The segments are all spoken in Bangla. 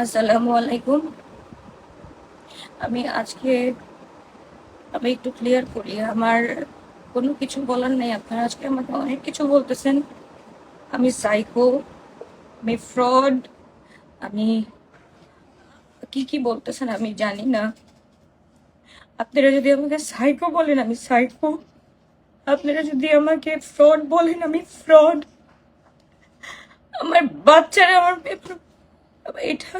আসসালামু আলাইকুম। আমি আজকে আমি একটু ক্লিয়ার করি। আমার কোনো কিছু বলার নেই। আপনারা আজকে আমাকে অনেক কিছু বলতেছেন। আমি সাইকো, আমি ফ্রড, আমি কি কি বলতেছেন আমি জানি না। আপনারা যদি আমাকে সাইকো বলেন আমি সাইকো, আপনারা যদি আমাকে ফ্রড বলেন আমি ফ্রড। আমার বাচ্চারা এটা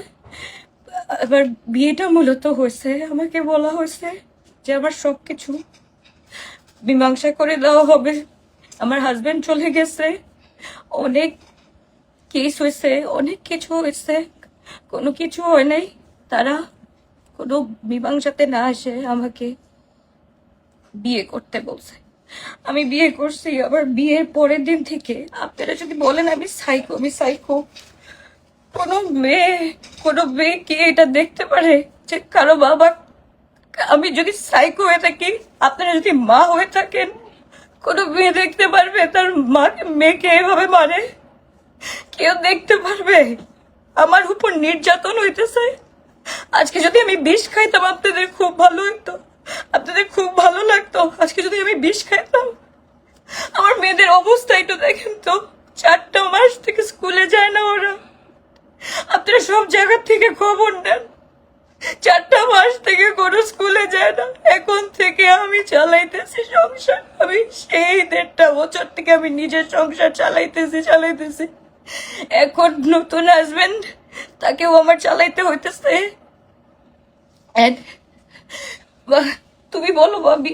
আবার বিয়েটা মূলত হয়েছে, আমাকে বলা হয়েছে যে আমার সবকিছু মীমাংসা করে দেওয়া হবে। আমার হাজবেন্ড চলে গেছে, অনেক কেস হয়েছে, অনেক কিছু হয়েছে, কোনো কিছু হয় নাই। তারা কোনো মীমাংসাতে না এসে আমাকে বিয়ে করতে বলছে। আমি বিয়ে করছি, আবার বিয়ের পরের দিন থেকে আপনারা যদি বলেন আমি সাইকো, আমি সাইকো। কোনো মেয়ে কোনো মেয়ে কি এটা দেখতে পারে যে কারো বাবা, আমি যদি সাইকো হয়ে থাকি, আপনারা যদি মা হয়ে থাকেন, কোনো মেয়ে দেখতে পারবে তার মাকে মেয়েকে এভাবে মারে? কেউ দেখতে পারবে? আমার উপর নির্যাতন হইতেছে। আজকে যদি আমি বিষ খাইতাম আপনাদের খুব ভালো হইতো, আপনাদের খুব ভালো লাগতো। আজকে যদি আমি বিষ খাইতাম, আমার মেয়েদের অবস্থা একটু দেখেন তো। 4টা মাস থেকে স্কুলে যায় না ওরা। আপনারা সব জায়গা থেকে খবর নেন, 4টা মাস থেকে কোনো স্কুলে যায় না। এখন থেকে আমি চালাইতেছি সংসার। আমি সেই 1.5 বছর থেকে আমি নিজের সংসার চালাইতেছি। এখন নতুন হাজবেন্ড, তাকেও আমার চালাইতে হইতেছে। And তুমি বলো ভাবি,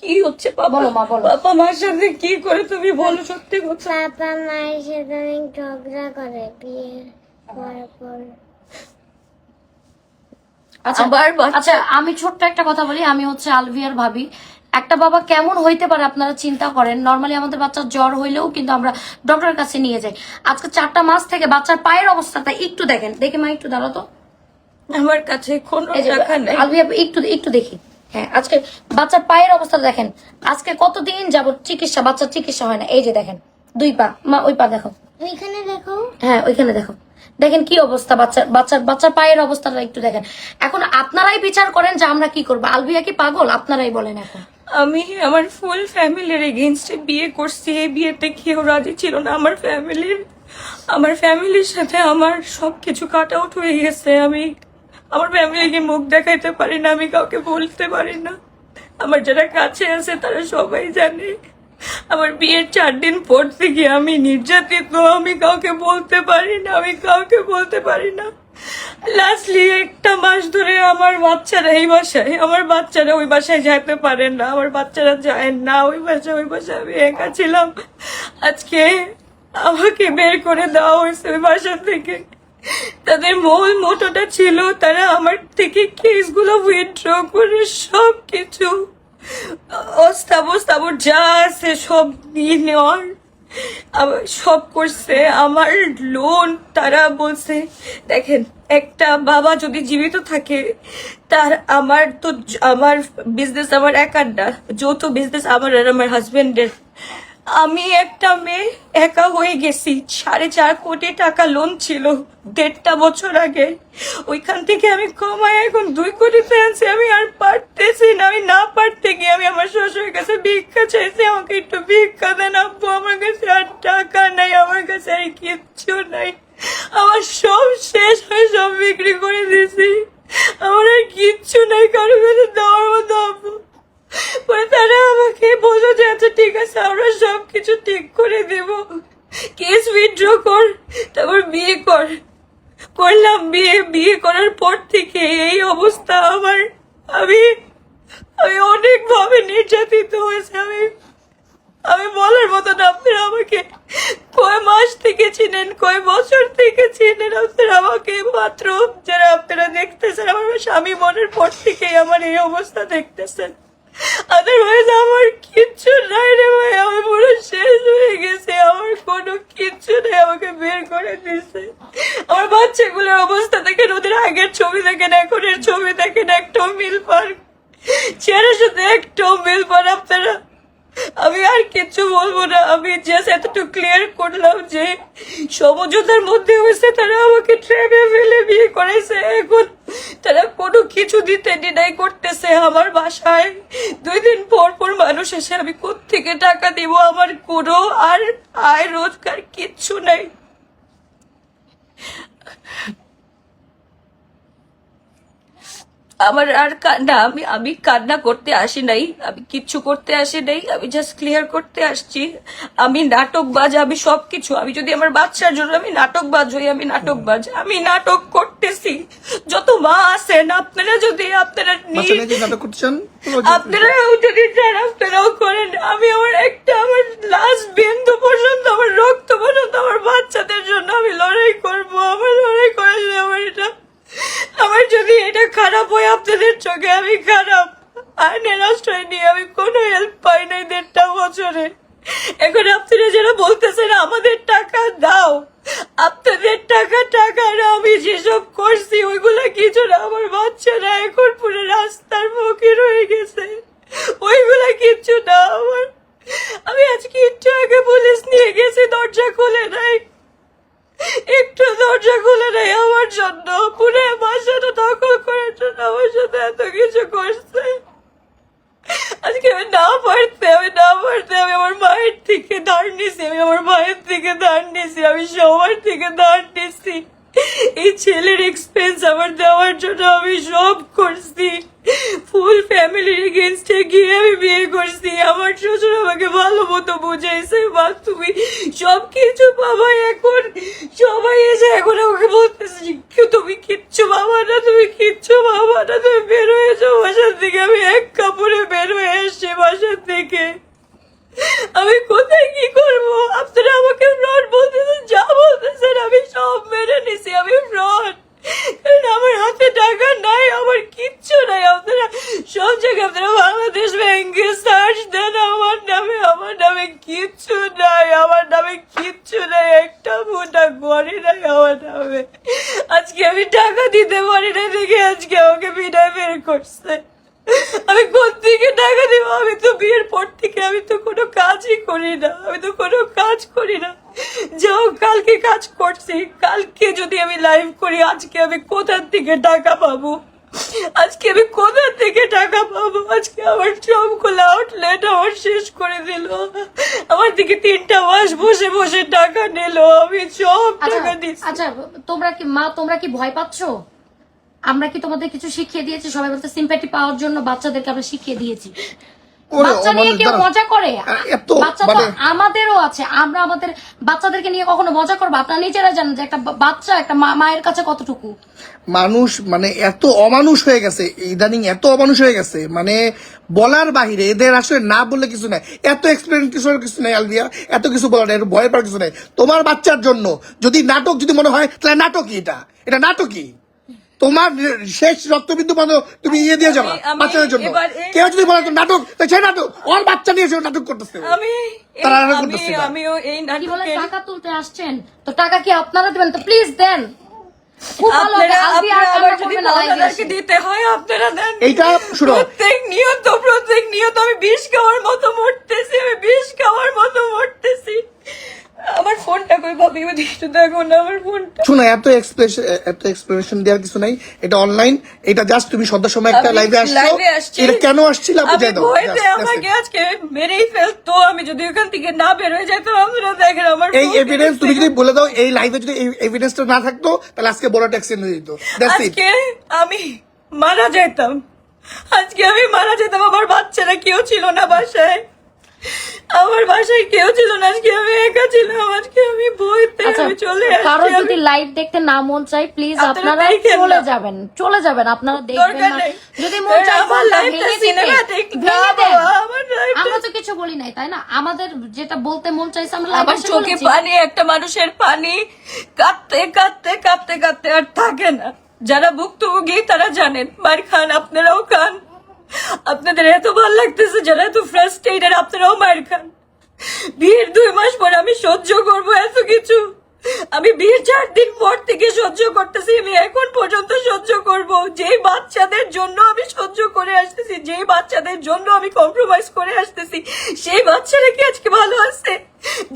কি হচ্ছে? বলো মা, বলো। বাবা মার সাথে কি করে তুমি বলো সত্যি কথা? বাবা মায়ের সাথে অনেক ঝগড়া করে বিয়ে করার পর। আচ্ছা আবার বাচ্চা- আচ্ছা, আমি ছোট্ট একটা কথা বলি। আমি হচ্ছে আলভিয়ার ভাবি। একটা বাবা কেমন হইতে পারে আপনারা চিন্তা করেন। নর্মালি আমাদের বাচ্চার জ্বর হইলেও কিন্তু আমরা ডক্টরের কাছে নিয়ে যাই। আজকে 4টা মাস থেকে বাচ্চার পায়ের অবস্থাটা একটু দেখেন। দেখে মা, একটু দাঁড়াও তো। আমার কাছে কোনো এই যে টাকা নেই। আলভিয়া, একটু একটু দেখি। হ্যাঁ, আজকে বাচ্চার পায়ের অবস্থা দেখেন। আজকে কতদিন যাবত চিকিৎসা, বাচ্চার চিকিৎসা হয় না। এই যে দেখেন 2 পা। মা, ওই পা দেখো। ওইখানে দেখো। হ্যাঁ, ওইখানে দেখো। দেখেন কি অবস্থা বাচ্চার বাচ্চার বাচ্চার পায়ের অবস্থাটা একটু দেখেন। এখন আপনারাই বিচার করেন যে আমরা কি করবো। আলভিয়া কি পাগল? আপনারাই বলেন এখন। আমি আমার ফুল ফ্যামিলির এগেইনস্টে বিয়ে করছি। এই বিয়েতে কেউ রাজি ছিল না। আমার ফ্যামিলির সাথে আমার সবকিছু কাট আউট হয়ে গেছে। আমি আমার ফ্যামিলিকে মুখ দেখাইতে পারি না, আমি কাউকে বলতে পারি না। আমার যারা কাছে আছে তারা সবাই জানে। আমার বিয়ের 4 দিন পর থেকে আমি নির্যাতিত। আমি কাউকে বলতে পারি না, আমি কাউকে বলতে পারি না। লাস্টলি 1টা মাস ধরে আমার বাচ্চারা এই বাসায়, আমার বাচ্চারা ওই বাসায় যেতে পারেন না। আমার বাচ্চারা যায় না ওই বাসায় আমি একা ছিলাম। আজকে আমাকে বের করে দেওয়া হয়েছে ওই বাসা থেকে। তাদের মূল মোটোটা ছিল তারা আমার থেকে কেসগুলো উইথড্র করে সবকিছু অস্থাবর যা আছে সব নিয়ে নেওয়ার সব করছে। আমার লোন তারা বলছে, দেখেন একটা বাবা যদি জীবিত থাকে তার, আমার বিজনেস আমার একার না, যৌথ বিজনেস আমার আর আমার হাজবেন্ডের। আমি একটা মেয়ে একা হয়ে গেছি। 4.5 কোটি টাকা লোন ছিল 1.5 বছর আগে। ওইখান থেকে আমি কমায় এখন 2 কোটিতে আনছি। আমি আর পারতেছি না। আমি না পারতে গিয়ে আমি আমার শ্বশুরের কাছে ভিক্ষা চাইছি, আমাকে একটু ভিক্ষা দেন আব্বু, আমার কাছে আর টাকা নাই, আমার কাছে আর কিচ্ছু নাই। আমার সব শেষ হয়ে সব বিক্রি করে দিয়েছি। আমার আর কিচ্ছু নাই কারো কাছে দেওয়ার মতো আব্বু। পরে তারা আমাকে বললো যে আচ্ছা ঠিক আছে, আমরা সবকিছু ঠিক করে দেব, কেস উইথড্র কর, তারপর বিয়ে কর। করলাম বিয়ে করার পর থেকে এই অবস্থা আমার। আমি আমি অনেক ভাবে নির্যাতিত হয়েছে। আমি বলার মতো না। আপনারা আমাকে কয় মাস থেকে চিনেন, কয় বছর থেকে চিনেন। আপনারা আমাকে মাত্র যারা আপনারা দেখতেছেন, আমার স্বামী মনের পর থেকেই আমার এই অবস্থা দেখতেছেন। আদারওয়াইজ আমার কিচ্ছু নাই রে ভাই, আমি পুরো শেষ হয়ে গেছে। আমার কোনো কিচ্ছু নেই, আমাকে বের করে দিছে। আমার বাচ্চাগুলোর অবস্থা দেখেন, ওদের আগের ছবি দেখেন, এখনের ছবি দেখেন, একটাও মিল পার, চেহারার সাথে একটাও মিল পার। আপনারা আমি আর কিছু বলবো না, আমি জাস্ট এতটুকু ক্লিয়ার করলাম যে সমঝোতার মধ্যে হয়েছে, তারা আমাকে ট্র্যাপে ফেলে বিয়ে করেছে। এখন তারা কোনো কিছু দিতে ডিনাই করতেছে। আমার বাসায় 2 দিন পর পর মানুষ এসে, আমি কোত্থেকে টাকা দিব? আমার কোনো আর আয় রোজগার কিচ্ছু নাই। আমার আর কান্না, আমি কান্না করতে আসি নাই, আমি কিচ্ছু করতে আসি নাই, আমি জাস্ট ক্লিয়ার করতে আসছি। আমি নাটকবাজ, আমি সবকিছু। আমি যদি আমার বাচ্চার জন্য আমি নাটকবাজ হই, আমি নাটকবাজ, আমি নাটক করতেছি। যত মা আছেন আপনারা, যদি আপনারা নাটক করছেন, আপনারাও যদি চান আপনারাও করেন। আমি আমার লাস্ট বিন্দু পর্যন্ত, আমার রক্ত পর্যন্ত আমার বাচ্চাদের জন্য আমি লড়াই করবো। আমার লড়াই করে আমার যদি এটা খারাপ হয় আপনাদের চোখে, আমি খারাপ। আইনের আশ্রয় নিয়ে আমি কোনো হেল্প পাই নাই 1.5 বছরে। এখন আপনারা যারা বলতেছেন আমাদের টাকা দাও, আপনাদের টাকা না, আমি যেসব করছি ওইগুলা কিছু না। আমার বাচ্চারা এখন পুরো রাস্তার ফকির হয়ে গেছে, ওইগুলা কিচ্ছু না আমার। আমি আজকে একটু আগে পুলিশ নিয়ে গেছি, দরজা খুলে নাই, একটু দরজা খুলে নাই আমার জন্য। পুরো বাসাটা দখল করার জন্য আমার সাথে এত কিছু করছে। আজকে আমি না পারতে আমি আমার মায়ের থেকে ধার নিছি, আমি আমার মায়ের থেকে ধার নিছি, আমি সবার থেকে ধার নিছি। এই ছেলের এক্সপেন্স আমার দেওয়ার জন্য আমি সব করছি। ফুল ফ্যামিলির এগেনস্টে গিয়ে আমি বিয়ে করছি। আমার শ্বশুর আমাকে ভালো মতো বুঝাইছে, মা তুমি সবকিছু পাবা। এখন সবাই এসে এখন আমাকে বলতেছে তুমি কিচ্ছু পাবা না, তুমি কিচ্ছু পাবা না, তুমি বের হয়ে যাও বাসার থেকে। আমি এক কাপড়ে বের হয়ে এসছি বাসার থেকে। আমি কোথায় কি করবো? আপনারা আমাকে ফ্রড বলতেছেন, যা বলতেছেন আমি সব মেনে নিছি। আমি ফ্রড, কারণ আমার হাতে টাকা নাই, আমার কিচ্ছু নাই। আপনারা সব জায়গায়, আপনারা বাংলাদেশ ব্যাংকে সার্চ দেন আমার নামে কিচ্ছু নাই, আমার নামে কিচ্ছু নাই, একটা মোটা ঘরে নাই আমার নামে। আজকে আমি টাকা দিতে পারি না দেখে আজকে আমাকে বিদায় বের করছে। আমি কোত্থেকে টাকা দিব? আমি তো বিয়ের পর থেকে আমি তো কোনো কাজই করি না, যাও কালকে কাজ করছি, কালকে যদি আমি লাইভ করি আজকে আমি কোথা থেকে টাকা পাবো? আজকে আমার সবগুলো আউটলেট আমার শেষ করে দিল। আমার দিকে 3টা মাস বসে বসে টাকা নিল, আমি সব টাকা দিচ্ছি। আচ্ছা তোমরা কি ভয় পাচ্ছো? আমরা কি তোমাদের কিছু শিখিয়ে দিয়েছি? সবাই বলতে সিম্প্যাথি পাওয়ার জন্য বাচ্চাদেরকে আমরা শিখিয়ে দিয়েছি। বাচ্চা নিয়ে কেউ মজা করে? বাচ্চা তো আমাদেরও আছে, আমরা আমাদের বাচ্চাদেরকে নিয়ে কখনো মজা করবো? আপনারা নিজেরা জানেন যে একটা বাচ্চা একটা মায়ের কাছে কতটুকু। মানুষ মানে এত অমানুষ হয়ে গেছে ইদানিং, এত অমানুষ হয়ে গেছে মানে বলার বাহিরে। এদের আসলে না বললে কিছু নাই, এত এক্সপিরিয়েন্স কিছু নাই আলভিয়া, এত কিছু বলার নাই, ভয় পাওয়ার কিছু নাই। তোমার বাচ্চার জন্য যদি নাটক যদি মনে হয় তাহলে নাটকই, এটা নাটকই। তোমার শেষ রক্তবিন্দু বন্ধ তুমি ইয়ে দিয়ে যাবা বাচ্চাদের জন্য। কেউ যদি বলে নাটক, সেই নাটক ওর বাচ্চা নিয়ে নাটক করতেছে। আমিও এই নাটকে টাকা তুলতে আসছেন, তো টাকা কি আপনারা দেবেন? তো প্লিজ দেন, খুব ভালো হবে। দিতে হয় আপনারা দেন। এইটা শুনো, প্রত্যেক নিয়ত আমি বিষ খাওয়ার মতো মরতেছি। আমার ফোনটা কই ভাবি, একটু দেখো না আমার ফোনটা। শুনো, এত এক্সপ্লেনেশন দেওয়ার কিছু নাই, এটা অনলাইন। এটা জাস্ট তুমি সন্ধ্যার সময় একটা লাইভে আসছো, এটা কেন আসছিলা বুঝাই দাও। আমাকে আজকে মেরেই ফেলতো, আমি যদি ওখান থেকে না বের হয়ে যেতাম। আপনারা দেখেন আমার এই এভিডেন্স তুমি যদি বলে দাও, এই লাইভে যদি এই এভিডেন্সটা না থাকতো তাহলে আজকে বড় অ্যাক্সিডেন্ট হয়ে যেত। আজকে আমি মারা যেতাম, আমার বাচ্চারা কেউ ছিল না বাসায়, আজকে আমি একা ছিলাম। আজকে আমি বইতে আমি চলে আসছি। কারো যদি লাইভ দেখতে না মন চাই প্লিজ আপনারা চলে যাবেন, আপনারা দেখবেন না। যদি মন চাই আমরা তো কিছু বলি নাই, তাই না? আমাদের যেটা বলতে মন চাইছে আমরা আমার চোখে পানি, একটা মানুষের পানি কাঁদতে আর থাকে না। যারা ভুক্তভোগী তারা জানেন, মার খান, আপনারাও খান। আপনাদের এত ভালো লাগতেছে, যারা এত ফ্রাস্ট্রেটেড আপনারাও মার খান। বিয়ের 2 মাস পর আমি সহ্য করবো এত কিছু? আমি বিয়ের 4 দিন পর থেকে সহ্য করতেছি, আমি এখন পর্যন্ত সহ্য করব। যেই বাচ্চাদের জন্য আমি সহ্য করে আসতেছি, যেই বাচ্চাদের জন্য আমি কম্প্রোমাইজ করে আসতেছি, সেই বাচ্চারা কি আজকে ভালো আছে?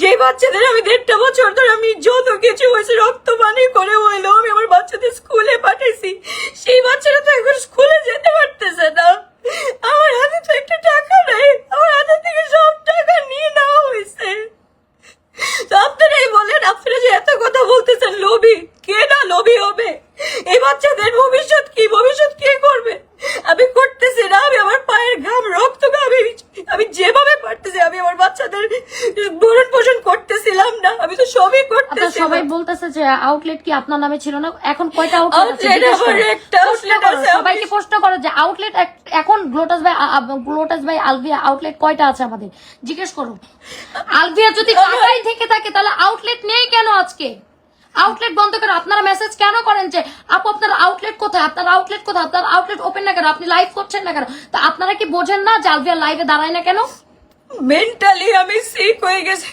যে বাচ্চাদের আমি 1.5 বছর ধরে আমি যত কিছু হয়েছে রক্ত পানি করে হইলো আমি আমার বাচ্চাদের স্কুলে পাঠাইছি, সেই বাচ্চারা তো এখন স্কুলে যেতে পারতেছে না। আমার হাতে তো একটা টাকা নেই, আমার হাতে থেকে সব টাকা নিয়ে নেওয়া হয়েছে। তো আপনারাই বলেন, আপনারা যে এত কথা বলতেছেন, লোভী কে না লোভী হবে? এই বাচ্চাদের ভবিষ্যৎ কি, ভবিষ্যৎ কে করবে? আমি করতেছি না, আমি আমার পায়ের ঘাম রক্ত আমি যেভাবে পারতেছি আমি আমার বাচ্চাদের ভরণ পোষণ করতেছিলাম না, আমি তো সবই করতেছি। সবাই বলতেছে যে আউটলেট কি আপনার নামে ছিল না, এখন কয়টা আউটলেট আছে? সবাইকে প্রশ্ন করো যে আউটলেট এখন গ্লোটাস ভাই আলভিয়া আউটলেট কয়টা আছে আমাদের জিজ্ঞেস করো। আলভিয়া যদি ঢাকায় থেকে থাকে তাহলে আউটলেট নেই কেন? আজকে আউটলেট বন্ধ করে আপনারা মেসেজ কেন করেন যে আপু আপনার আউটলেট কোথায়, আপনার আউটলেট কোথায়, আপনার আউটলেট ওপেন না কেন, আপনি লাইভ করছেন না কেন? তো আপনারা কি বোঝেন না যে আলভিয়া লাইভে দাঁড়ায় না কেন? মেন্টালি আমি সিক হয়ে গেছি,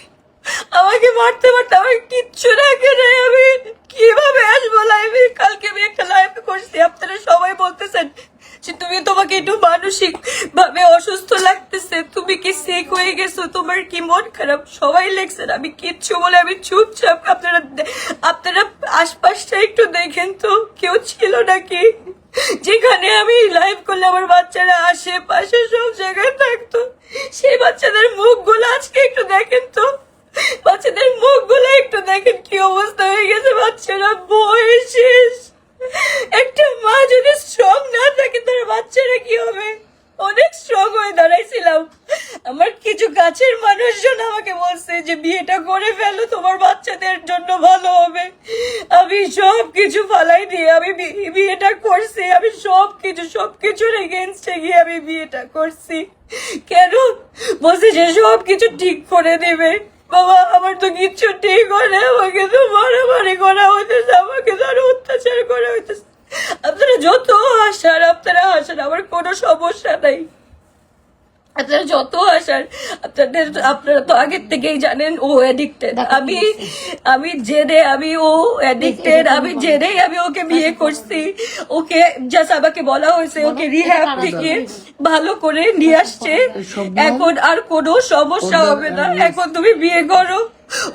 আমাকে মারতে মারতে আমার কিচ্ছু রাখে নাই, আমি কিভাবে আসবো লাইভে? কালকে আমি একটা লাইভ করছি, আপনারা সবাই বলতেছেন যে তোমাকে একটু মানসিক ভাবে অসুস্থ লাগতেছে, তুমি কি সিক হয়ে গেছো, তোমার কি মন খারাপ, সবাই লেখছেন। আমি কিচ্ছু বলে আমি চুপচাপ। আপনারা আশপাশটা একটু দেখেন তো, কেউ ছিল নাকি যেখানে আমি লাইভ করলে আমার বাচ্চারা আশেপাশে সব জায়গায় থাকতো? সেই বাচ্চাদের মুখগুলো আজকে একটু দেখেন তো, বাচ্চাদের মুখগুলো একটু দেখেন, কি অবস্থা হয়ে গেছে। বাচ্চারা বয়স শেষ। একটা মা যদি স্ট্রং না থাকে তার বাচ্চারা কি হবে? অনেক স্ট্রং হয়ে দাঁড়াইছিলাম। আমার কিছু কাছের মানুষজন আমাকে বলছে যে বিয়েটা করে ফেলো, তোমার বাচ্চাদের জন্য ভালো হবে। আমি সব কিছু ফালাই দিয়ে আমি বিয়েটা করছি। আমি সবকিছুর এগেনস্টে গিয়ে আমি বিয়েটা করছি। কেন? বলছে যে সব কিছু ঠিক করে দেবে। বাবা, আমার তো কিচ্ছু ঠিক হয় না, আমাকে তো মারামারি করা হইতেছে, আমাকে তো আরো অত্যাচার করা হইতেছে। আপনারা যত আপনারা হাসান, আমার কোনো সমস্যা নাই। আপনারা যত হাসান, আপনারা তো আগের থেকেই জানেন ও অ্যাডিক্টেড। আমি জেনে ও অ্যাডিক্টেড, আমি জেনেই আমি ওকে বিয়ে করছি। ওকে জাস্ট আমাকে বলা হয়েছে ওকে রিহ্যাব থেকে ভালো করে নিয়ে আসছে, এখন আর কোনো সমস্যা হবে না, এখন তুমি বিয়ে করো।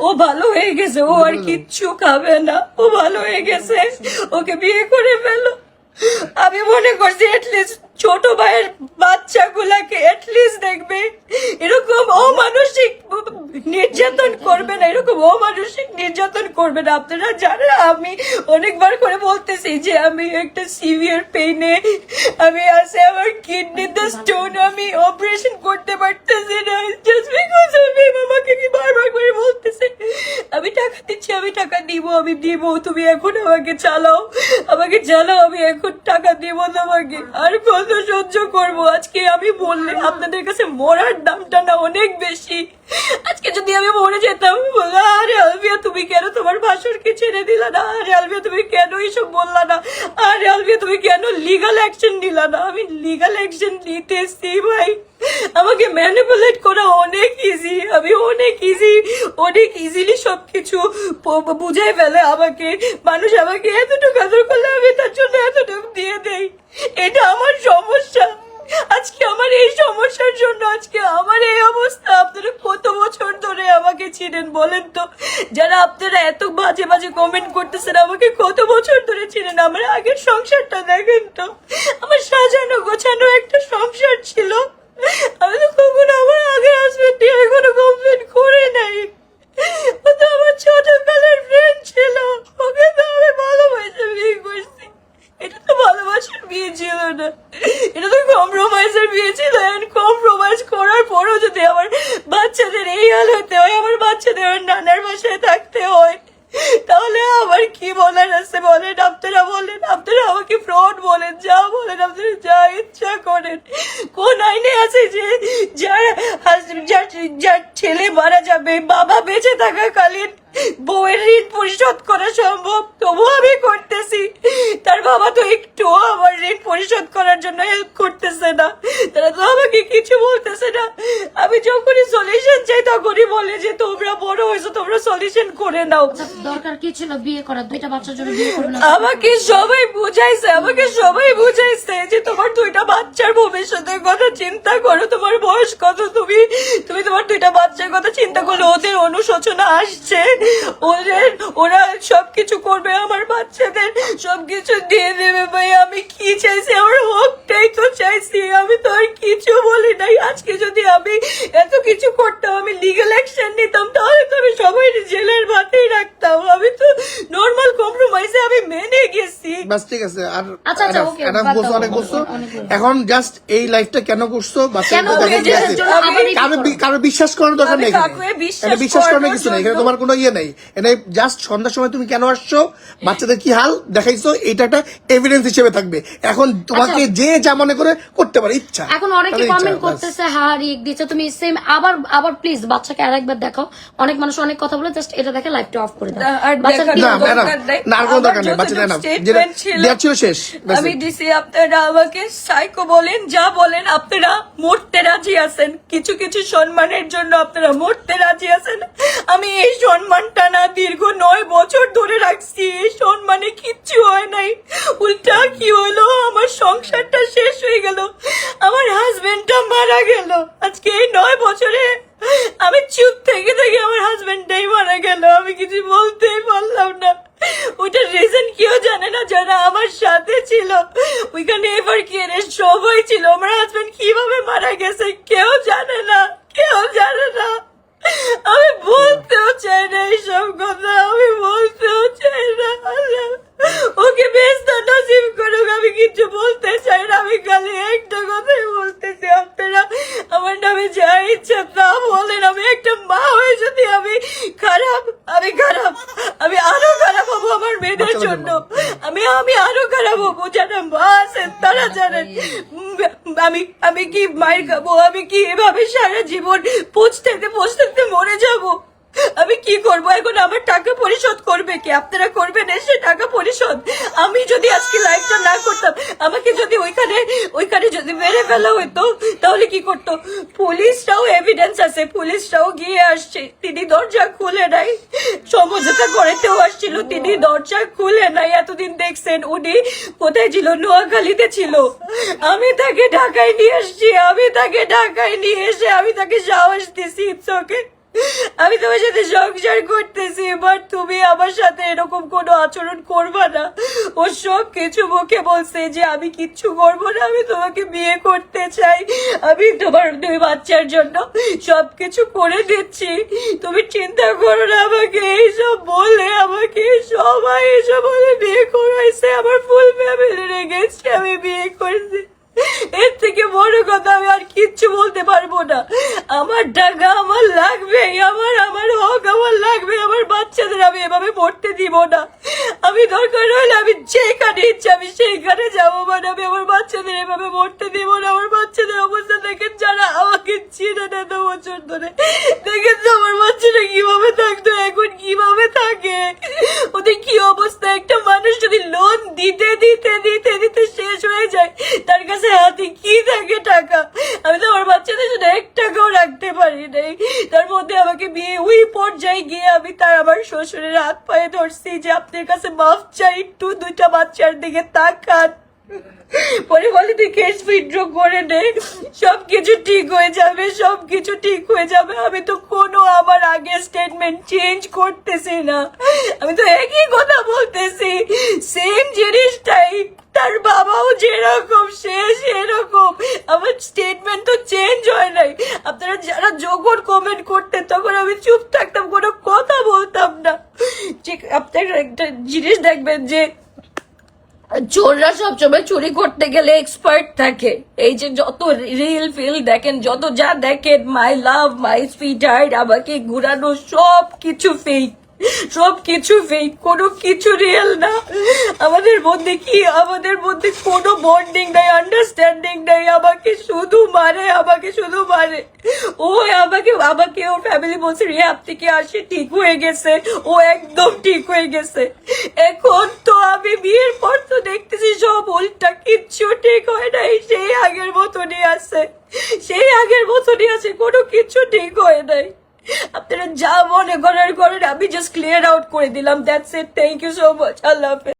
ও ভালো হয়ে গেছে, ও আর কিচ্ছু খাবে না, ও ভালো হয়ে গেছে, ওকে বিয়ে করে ফেলো। আমি মনে করছি এটলিস্ট ছোট ভাইয়ের বাচ্চাগুলাকে এটলিস্ট দেখবে, এরকম অমানসিক নির্যাতন করবে না, এরকম অমানসিক নির্যাতন করবে না। আপনারা জানেন আমি অনেকবার করে বলতেছি যে আমি একটা সিভিয়ার পেইনে আমি আছে, আমার কিডনিতে স্টোন, আমি অপারেশন করতে পারতেছি না। জাস্ট বিকজ আমি আমাকে কি বারবার করে বলতেছে আমি টাকা দিচ্ছি, আমি টাকা দিব, আমি দিব, তুমি এখন আমাকে চালাও, আমি এখন টাকা দিব তোমাকে। আর কত সহ্য করবো? আজকে আমি বললে আপনাদের কাছে মরার দামটা না অনেক বেশি। আজকে যদি আমি মরে যেতাম, বললো আরে আলভিয়া তুমি কেন তোমার ভাসুরকে ছেড়ে দিলা না, আরে আলভিয়া তুমি কেন এইসব বললা না, আরে আলভিয়া তুমি কেন লিগাল অ্যাকশন নিলা না। আমি লিগাল অ্যাকশন নিতেছি ভাই, আমাকে ম্যানিপুলেট করা অনেক ইজি, আমি অনেক ইজিলি সবকিছু বুঝাই ফেলে আমাকে মানুষ। আমাকে এতটুকু আদর করলে আমি তার জন্য এতটুকু দিয়ে দেই, এটা আমার সমস্যা। আজকে আমার এই সমস্যার জন্য আজকে আমার এই অবস্থা। আপনারা কত বছর ধরে আমাকে চিনেন বলেন তো? যারা আপনারা এত বাজে বাজে কমেন্ট করতেছেন, আমাকে কত বছর ধরে চিনেন? আমার আগের সংসারটা দেখেন তো, আমার সাজানো গোছানো একটা সংসার ছিল। আমি তো কখনো আমার আগের হাজবেন্ড নিয়ে এখনো কমপ্লেন করে নাই। ও তো আমার ছোটবেলার ফ্রেন্ড ছিল, ওকে তো আমি ভালোবাসে বিয়ে করছি। এটা তো ভালোবাসার বিয়ে ছিল না, এটা তো কম্প্রোমাইজের বিয়ে ছিল। কম্প্রোমাইজ করার পরও যদি আমার বাচ্চাদের এই হাল হতে হয়, আমার বাচ্চাদের নানার বাসায় থাকতে হয়, তাহলে আমার কি বলার আছে বলেন? আপনারা বলেন, আপনারা আমাকে ফ্রড বলেন, যা বলেন, আপনারা যা ইচ্ছা করেন। কোন আইনে আছে যে যার ছেলে মারা যাবে, বাবা বেঁচে থাকাকালীন বউয়ের ঋণ পরিশোধ করা সম্ভব? তবুও আমি করতেছি। তার বাবা তো একটু আমার ঋণ পরিশোধ করার জন্য হেল্প করতেছে না, তারা তো আমাকে কিছু বলতেছে না। আমি যখনই সলিউশন চাই তখনই বলে যে তোমরা বড় হয়েছো, তোমরা সলিউশন করে নাও। দরকার কি ছিল বিয়ে করার? 2টা বাচ্চার জন্য বিয়ে করবে না? আমাকে সবাই বুঝাইছে যে তোমার 2টা বাচ্চার ভবিষ্যতের কথা চিন্তা করো, তোমার বয়স কত, তুমি তোমার 2টা বাচ্চার কথা চিন্তা করো। ওদের অনুশোচনা আসছে, ওরা সবকিছু করবে, আমার বাচ্চাদের সবকিছু দিয়ে দেবে। ভাই আমি কি চাইছি? আমার হকটাই তো চাইছি, আমি তো আর কিছু বলি নাই। আজকে যদি আমি এত কিছু করতাম, আমি লিগ্যাল অ্যাকশন নিতাম, তাহলে তো আমি সবাই জেলের ভাতেই রাখতাম। আমি তো নর্মাল কম্প্রোমাইজে আমি মেনে গেছি। বাস ঠিক আছে। আর আচ্ছা, okay, enough বাদ বলছো, দাও, অনেক বলছো। অনেক বলছো। এখন জাস্ট এই লাইফটা কেন করছো? কেন বাচ্চাদের নিজের জন্য আবার এই কারো বিশ্বাস করার দরকার আমি নেই এখানে। কাউকে বিশ্বাস এটা বিশ্বাস করার করানোর কিছু নেই, জন্য- এখানে তোমার কোনো ইয়ে নেই। এটা জাস্ট সন্ধ্যার সময় তুমি কেন আসছো, বাচ্চাদের কি হাল দেখাইছো, এটা একটা এভিডেন্স হিসেবে থাকবে। এখন তোমাকে যে যা মনে করে করতে পারে, ইচ্ছা। এখন অনেকে তাদের ইচ্ছা, কমেন্ট বাস। করতেছে হ্যাঁ রিক দিচ্ছে, তুমি সেম আবার প্লিজ বাচ্চাকে আরেকবার দেখাও। অনেক মানুষ অনেক কথা বলে, জাস্ট এটা দেখে লাইভটা অফ করে দাও। আর বাচ্চার দেখার কি না, হবে? দরকার নেই। না, আর কোনো দরকার নেই, আমার বাচ্চাদের না। যতটুকু যেটা statement ছিল, দেওয়ার ছিল শেষ। That's আমি it. দিছি। আপনারা আমাকে সাইকো বলেন, যা বলেন, আপনারা মরতে রাজি আছেন। কিছু কিছু সম্মানের জন্য আপনারা মরতে রাজি আছেন। আমি এই সম্মানটা না দীর্ঘ 9 বছর ধরে রাখছি, এই সম্মানে কিচ্ছু হয় নাই। উল্টা কি হলো, আমার সংসারটা শেষ হয়ে গেল, আমার হাজবেন্ডটা মারা গেল। আজকে এই 9 বছরে আমি চুপ থেকে থেকে আমার হাজবেন্ডটাই মারা গেল, আমি কিছু বলতেই পারলাম না। ওইটার রিজন কেউ জানে না, যারা আমার সাথে ছিল ওইখানে এবার কি সবাই ছিল। আমার হাজবেন্ড কিভাবে মারা গেছে কেউ জানে না, কেউ জানে না। আমি বলতেও চাই না এইসব কথা, আমি বলতেও চাই না। আল্লাহ ওকে বেস্ট নসিব করুক, আমি কিছু বলতে চাই না। আমি খালি একটা কথাই বলতেছি, আপনারা আমার নামে যা ইচ্ছা তা বলেন। আমি একটা মা হয়ে যদি আমি খারাপ, আমি আরো খারাপ হবো আমার মেয়েদের জন্য। আমি আরো খারাপ হবো, যারা মা আছেন তারা জানেন। আমি কি মায়ের খাবো? আমি কি এভাবে সারা জীবন পৌঁছতে মরে যাবো? আমি কি করব এখন? আমার টাকা পরিশোধ করবে কে? আপনারা করবেন এসে টাকা পরিশোধ? আমি যদি আজকে লাইভটা না করতাম, আমাকে যদি ওইখানে যদি মেরে ফেলা হইতো, তাহলে কি করতো? পুলিশরাও এভিডেন্স আছে, পুলিশরাও গিয়ে আসছে, তিনি দরজা খুলে নাই। সমঝোতা করেতেও আসছিল, তিনি দরজা খুলে নাই। এতদিন দেখছেন উনি কোথায় ছিল? নোয়াখালীতে ছিল। আমি তাকে ঢাকায় নিয়ে আসছি, আমি তাকে সাহস দিছি, ইটস ওকে, আমি তোমার সাথে সংসার করতেছি, বাট তুমি আমার সাথে এরকম কোনো আচরণ করবা না। ও সব কিছু মুখে বলছে যে আমি কিচ্ছু করবো না, আমি তোমাকে বিয়ে করতে চাই, আমি তোমার 2 বাচ্চার জন্য সবকিছু করে দিচ্ছি, তুমি চিন্তা করো না। আমাকে এইসব বলে, আমাকে সবাই এসব বলে বিয়ে করাইছে, আমার ফুল ফ্যামিলি রেখেছে, আমি বিয়ে করছি। এর থেকে বড় কথা আমি আর কিচ্ছু বলতে পারবো না। আমার টাকা আমার লাগবে, আমার হক আমার লাগবে, আমার বাচ্চাদের আমি এভাবে মরতে দিব না। আমি দরকার হলে আমি যেখানে ইচ্ছা আমি সেইখানে যাবো, মানে আমি আমার বাচ্চাদের এভাবে মরতে দিব না। আমার বাচ্চাদের অবস্থা দেখেন, যারা আমাকে চিনে না 9 বছর ধরে, দেখেন তো আমার বাচ্চারা কিভাবে থাকতো, এখন কিভাবে থাকে, ওদের কি অবস্থা। একটা মানুষ যদি লোন দিতে দিতে দিতে দিতে শেষ হয়ে যায়, তার কাছে হাতে কি থাকে টাকা? আমি তো আমার বাচ্চাদের জন্য 1 টাকাও রাখতে পারি নাই। তার মধ্যে আমাকে বিয়ে ওই পর্যায়ে গিয়ে আমি আমার শ্বশুরের হাত পায়ে ধরছি যে আপনার কাছে মাফ চাই, একটু 2টা বাচ্চার দিকে তাকান। পরে বলে তুই কেস উইথড্র করে নে, সবকিছু ঠিক হয়ে যাবে। আমি তো কোনো আমার আগে স্টেটমেন্ট চেঞ্জ করতেছি না, আমি তো একই কথা বলতেছি, সেম জিনিসটাই। তার বাবাও যেরকম সে সেরকম, আমার স্টেটমেন্ট তো চেঞ্জ হয় নাই। আপনারা যারা যখন কমেন্ট করতেন তখন আমি চুপ থাকতাম, কোনো কথা বলতাম না। ঠিক আপনারা একটা জিনিস দেখবেন যে চোররা সবসময় চুরি করতে গেলে এক্সপার্ট থাকে। এই যে যত রিল ফিল দেখেন, যত যা দেখেন, মাই লাভ, মাই সুইট হার্ট, আমাকে ঘুরানো সব কিছু ফেক। সব কিছু ফেক, কোনো কিছু রিয়েল না। আমাদের মধ্যে কোনো বন্ডিং নাই, আন্ডারস্ট্যান্ডিং নাই। আমাকে শুধু মারে। ও আমাকে ওর ফ্যামিলি বলছে রিহাব থেকে আসে ঠিক হয়ে গেছে, ও একদম ঠিক হয়ে গেছে। এখন তো আমি বিয়ের পর তো দেখতেছি সব উল্টা, কিচ্ছু ঠিক হয় নাই, সেই আগের মতনই আছে, কোনো কিছু ঠিক হয় নাই। আপনারা যা মনে করেন, আমি জাস্ট ক্লিয়ার আউট করে দিলাম, that's it. Thank you so much. আল্লাহ হাফেজ।